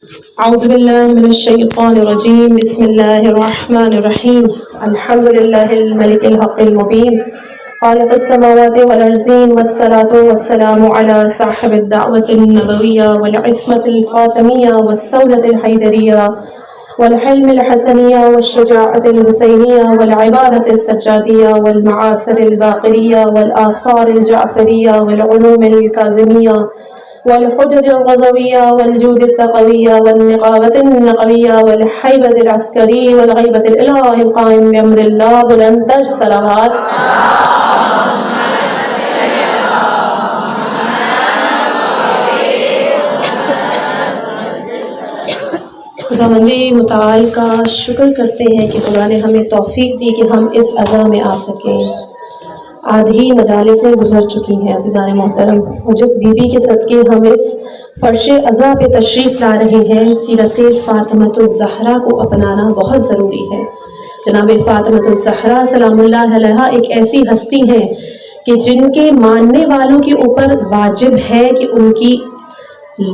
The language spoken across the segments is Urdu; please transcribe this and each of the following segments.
اعوذ باللہ من الشیطان الرجیم بسم اللہ الرحمن الرحیم الحمد للہ الملک الحق المبین خالق السماوات والارضین والصلاة والسلام علی صاحب الدعوة النبویہ والعصمة الفاطمیہ والسولة الحیدریہ والحلم الحسنیہ والشجاعة الحسینیہ والعبادة السجادیہ والمعاصر الباقریہ والآثار الجعفریہ والعلوم الکاظمیہ والحجج الغزویہ والجود التقویہ والنقابة النقویہ والحیبة العسکری والغیبة الالہ القائم بامر اللہ بلندر صلوات خداوند متعال کا شکر کرتے ہیں کہ خدا نے ہمیں توفیق دی کہ ہم اس عزا میں آ سکیں۔ آدھی مجالسیں گزر چکی ہیں عزیزان محترم، جس بی بی کے صدقے ہم اس فرش عزا پہ تشریف لا رہے ہیں، سیرت فاطمۃ الزہرا کو اپنانا بہت ضروری ہے۔ جناب فاطمۃ الزہرا سلام اللہ علیہا ایک ایسی ہستی ہیں کہ جن کے ماننے والوں کے اوپر واجب ہے کہ ان کی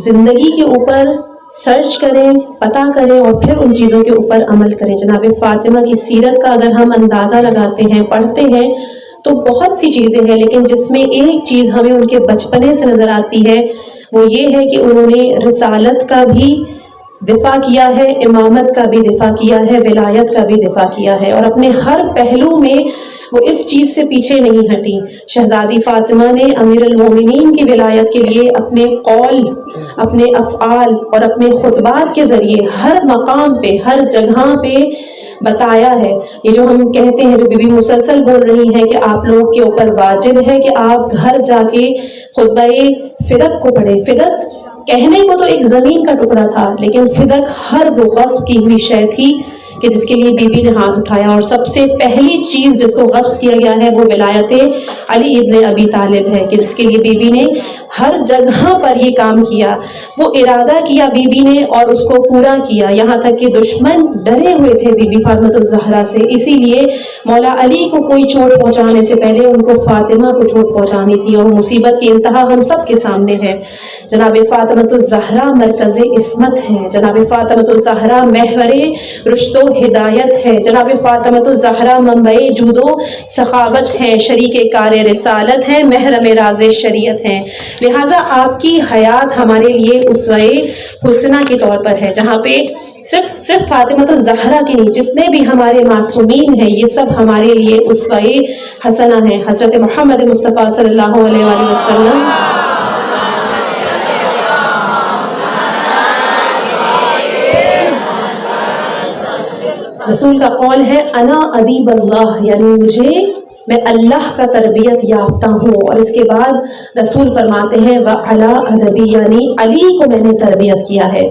زندگی کے اوپر سرچ کریں، پتہ کریں اور پھر ان چیزوں کے اوپر عمل کریں۔ جناب فاطمہ کی سیرت کا اگر ہم اندازہ لگاتے ہیں، پڑھتے ہیں تو بہت سی چیزیں ہیں، لیکن جس میں ایک چیز ہمیں ان کے بچپنے سے نظر آتی ہے وہ یہ ہے کہ انہوں نے رسالت کا بھی دفاع کیا ہے، امامت کا بھی دفاع کیا ہے، ولایت کا بھی دفاع کیا ہے، اور اپنے ہر پہلو میں وہ اس چیز سے پیچھے نہیں ہٹی۔ شہزادی فاطمہ نے امیر المومنین کی ولایت کے لیے اپنے قول، اپنے افعال اور اپنے خطبات کے ذریعے ہر مقام پہ، ہر جگہ پہ بتایا ہے۔ یہ جو ہم کہتے ہیں، جو بی بی مسلسل بول رہی ہیں کہ آپ لوگوں کے اوپر واجب ہے کہ آپ گھر جا کے خطبہ فدق کو پڑھیں۔ فدق کہنے کو تو ایک زمین کا ٹکڑا تھا، لیکن فدق ہر وہ غصب کی ہوئی شے تھی کہ جس کے لیے بی بی نے ہاتھ اٹھایا، اور سب سے پہلی چیز جس کو غصب کیا گیا ہے وہ ولایت علی ابن ابی طالب ہے، کہ جس کے لیے بی بی نے ہر جگہ پر یہ کام کیا۔ وہ ارادہ کیا بی بی نے اور اس کو پورا کیا، یہاں تک کہ دشمن ڈرے ہوئے تھے بی بی فاطمۃ الزہرا سے، اسی لیے مولا علی کو کوئی چوٹ پہنچانے سے پہلے ان کو فاطمہ کو چوٹ پہنچانی تھی، اور مصیبت کی انتہا ہم سب کے سامنے ہے۔ جناب فاطمۃ الزہرا مرکز عصمت ہے، جناب فاطمۃ الزہرا محور رشد و ہدایت ہے، جناب فاطمۃ الزہرا منبع جود و سخاوت ہے، شریک کار رسالت ہے، محرم راز شریعت ہے۔ لہٰذا آپ کی حیات ہمارے لیے اسوہ حسنہ کے طور پر ہے، جہاں پہ صرف فاطمۃ الزہرا کی نہیں، جتنے بھی ہمارے معصومین ہیں یہ سب ہمارے لیے اسوہ حسنہ ہیں۔ حضرت محمد مصطفیٰ صلی اللہ علیہ وآلہ وسلم رسول کا قول ہے انا ادیب اللہ، یعنی میں اللہ کا تربیت یافتہ ہوں، اور اس کے بعد رسول فرماتے ہیں وَعَلَىٰ أَدَبِي، یعنی علی کو میں نے تربیت کیا ہے،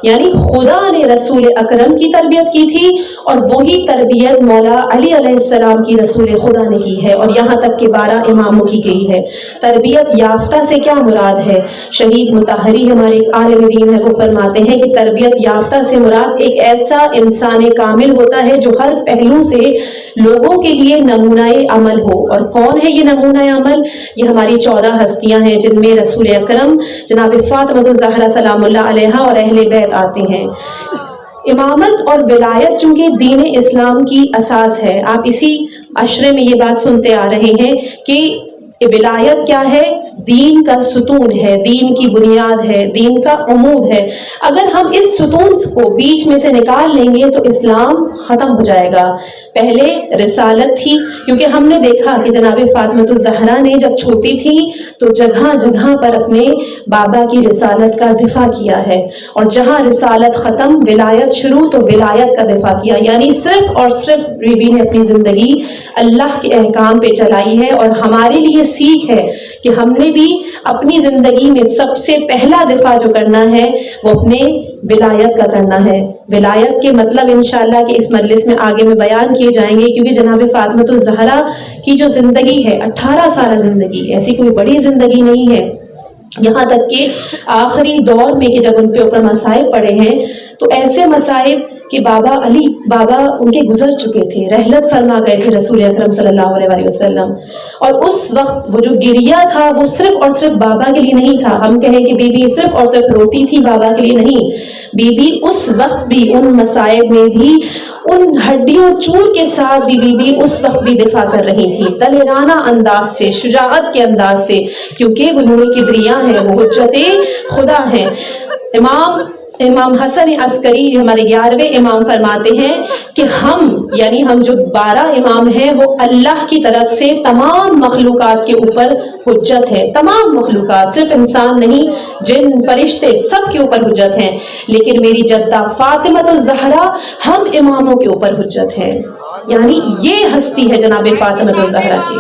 یعنی خدا نے رسول اکرم کی تربیت کی تھی، اور وہی تربیت مولا علی علیہ السلام کی رسول خدا نے کی ہے، اور یہاں تک کہ 12 اماموں کی گئی ہے۔ تربیت یافتہ سے کیا مراد ہے؟ شہید مطہری ہمارے ایک عالم دین ہے، وہ فرماتے ہیں کہ تربیت یافتہ سے مراد ایک ایسا انسان کامل ہوتا ہے جو ہر پہلو سے لوگوں کے لیے نمونہ عمل ہو۔ اور کون ہے یہ نمونہ عمل؟ یہ ہماری 14 ہستیاں ہیں، جن میں رسول اکرم جناب فاطمۃ الزہرا سلام اللہ علیہا اور اہل بیت آتے ہیں۔ امامت اور ولایت چونکہ دین اسلام کی اساس ہے، آپ اسی عشرے میں یہ بات سنتے آ رہے ہیں کہ ولایت کیا ہے؟ دین کا ستون ہے، دین کی بنیاد ہے، دین کا عمود ہے۔ اگر ہم اس ستون کو بیچ میں سے نکال لیں گے تو اسلام ختم ہو جائے گا۔ پہلے رسالت تھی، کیونکہ ہم نے دیکھا کہ جناب فاطمۃ الزہرا نے جب چھوٹی تھی تو جگہ جگہ پر اپنے بابا کی رسالت کا دفاع کیا ہے، اور جہاں رسالت ختم ولایت شروع تو ولایت کا دفاع کیا، یعنی صرف اور صرف بیوی نے اپنی زندگی اللہ کے احکام پہ چلائی ہے، اور ہمارے لیے سیکھ ہے کہ ہم نے بھی اپنی زندگی میں سب سے پہلا دفاع جو کرنا ہے وہ اپنے ولایت کا کرنا ہے۔ ولایت کے مطلب انشاءاللہ کہ اس مجلس میں آگے میں بیان کیے جائیں گے، کیونکہ جناب فاطمۃ الزہرا کی جو زندگی ہے 18 سالہ زندگی، ایسی کوئی بڑی زندگی نہیں ہے، یہاں تک کہ آخری دور میں کہ جب ان کے اوپر مصائب پڑے ہیں تو ایسے مصائب کہ بابا ان کے گزر چکے تھے، رحلت فرما گئے تھے رسول اکرم صلی اللہ علیہ وسلم، اور اس وقت وہ جو گریہ تھا وہ صرف اور صرف بابا کے لیے نہیں تھا. ہم کہیں کہ بی بی صرف اور صرف روتی تھی بابا کے لیے، نہیں، بی بی اس وقت بھی ان مصائب میں بھی ان ہڈیوں چور کے ساتھ بی اس وقت بھی دفاع کر رہی تھی، دلیرانہ انداز سے، شجاعت کے انداز سے، کیونکہ وہ نور کبریا ہے، وہ حجت خدا ہے. امام حسن عسکری ہمارے 11ویں امام فرماتے ہیں کہ ہم جو 12 امام ہیں وہ اللہ کی طرف سے تمام مخلوقات کے اوپر حجت ہے. تمام مخلوقات، صرف انسان نہیں، جن فرشتے سب کے اوپر حجت ہیں، لیکن میری جدہ فاطمہ الزہرا ہم اماموں کے اوپر حجت ہے. یعنی یہ ہستی ہے جناب فاطمہ الزہرا کی.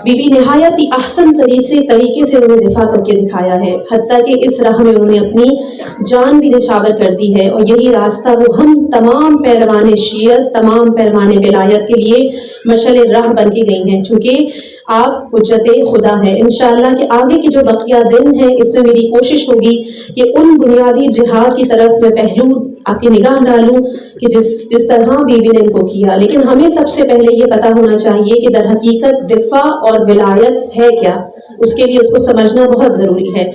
بی بی نہایت ہی احسن طریقے سے انہوں نے دفاع کر کے دکھایا ہے، حتیٰ کہ اس راہ میں انہوں نے اپنی جان بھی نشاور کر دی ہے. اور یہی راستہ وہ ہم تمام پیروان شیعت، تمام پیروان ولایت کے لیے مشعل راہ بن کے گئی ہیں، چونکہ آپ حجت خدا ہے. انشاءاللہ کہ آگے کے جو بقیہ دن ہیں اس میں میری کوشش ہوگی کہ ان بنیادی جہاد کی طرف میں پہلو آپ کی نگاہ ڈالوں کہ جس طرح بی بی نے ان کو کیا. لیکن ہمیں سب سے پہلے یہ پتا ہونا چاہیے کہ در حقیقت دفاع اور ولایت ہے کیا، اس کے لیے اس کو سمجھنا بہت ضروری ہے.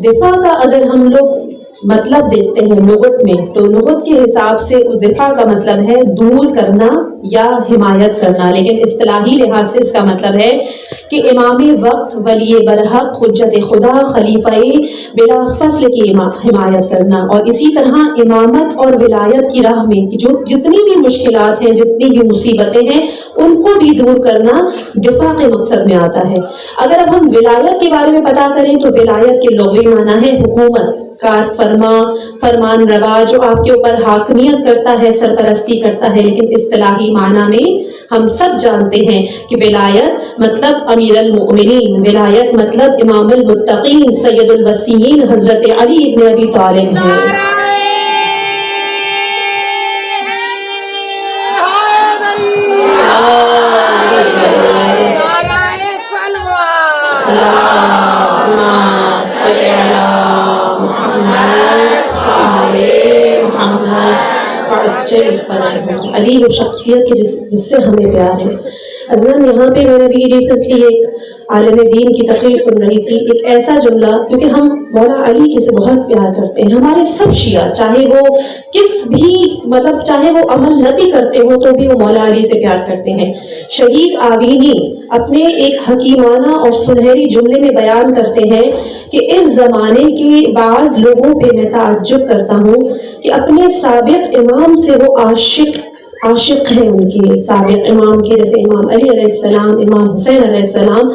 دفاع کا اگر ہم لوگ مطلب دیکھتے ہیں لغت میں، تو لغت کے حساب سے دفاع کا مطلب ہے دور کرنا یا حمایت کرنا، لیکن اصطلاحی لحاظ سے اس کا مطلب ہے کہ امام وقت، ولی برحق، حجت خدا، خلیفہ بلا فصل کی حمایت کرنا. اور اسی طرح امامت اور ولایت کی راہ میں جو جتنی بھی مشکلات ہیں، جتنی بھی مصیبتیں ہیں، ان کو بھی دور کرنا دفاع کے مقصد میں آتا ہے. اگر اب ہم ولایت کے بارے میں پتا کریں تو ولایت کے لغوی معنی ہے حکومت، کار فرما، فرمان روا، جو آپ کے اوپر حاکمیت کرتا ہے، سرپرستی کرتا ہے. لیکن اصطلاحی معنی میں ہم سب جانتے ہیں کہ ولایت مطلب امیر المؤمنین، ولایت مطلب امام المتقین، سید الوصیین حضرت علی ابن ابی طالب ہیں. علی وہ شخصیت کی جس سے ہمیں پیار ہے. عزیزان، یہاں پہ میں نے بھی ریسنٹلی ایک عالم دین کی تقریر سن رہی تھی، ایک ایسا جملہ، کیونکہ ہم مولا علی کے سے بہت پیار کرتے ہیں، ہمارے سب شیعہ چاہے وہ کس بھی چاہے وہ عمل نہ بھی کرتے ہو تو بھی وہ مولا علی سے پیار کرتے ہیں. شہید آوینی اپنے ایک حکیمانہ اور سنہری جملے میں بیان کرتے ہیں کہ اس زمانے کے بعض لوگوں پہ میں تعجب کرتا ہوں کہ اپنے سابق امام سے وہ عاشق ہیں، ان کے سابق امام کے، جیسے امام علی علیہ السلام، امام حسین علیہ السلام.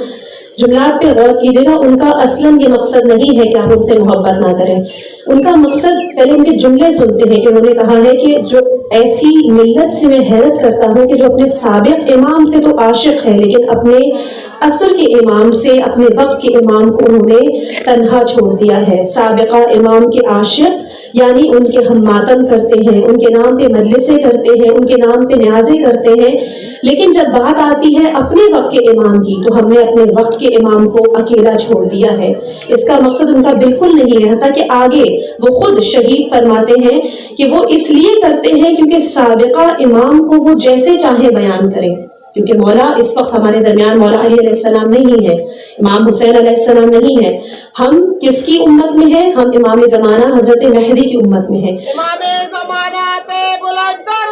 جملات پہ غور کیجیے گا، ان کا اصلاً یہ مقصد نہیں ہے کہ آپ ان سے محبت نہ کریں. ان کا مقصد، پہلے ان کے جملے سنتے ہیں کہ انہوں نے کہا ہے کہ جو ایسی ملت سے میں حیرت کرتا ہوں کہ جو اپنے سابق امام سے تو عاشق ہے، لیکن اپنے عصر کے امام سے، اپنے وقت کے امام کو انہوں نے تنہا چھوڑ دیا ہے. سابقہ امام کے عاشق یعنی ان کے ہم ماتم کرتے ہیں، ان کے نام پہ مجلسیں کرتے ہیں، ان کے نام پہ نیازیں کرتے ہیں، لیکن جب بات آتی ہے اپنے وقت کے امام کی تو ہم نے اپنے وقت کے امام کو اکیلا چھوڑ دیا ہے. اس کا مقصد ان کا بالکل نہیں ہے، حتیٰ کہ آگے وہ خود شہید فرماتے ہیں کہ وہ اس لیے کرتے ہیں کیونکہ سابقہ امام کو وہ جیسے چاہے بیان کریں. کیونکہ مولا اس وقت ہمارے درمیان مولا علی علیہ السلام نہیں ہے، امام حسین علیہ السلام نہیں ہے. ہم کس کی امت میں ہیں؟ ہم امام زمانہ حضرت مہدی کی امت میں ہیں. امام زمانہ پہ بلند تر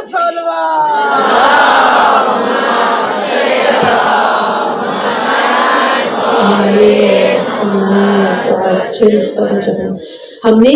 ہم نے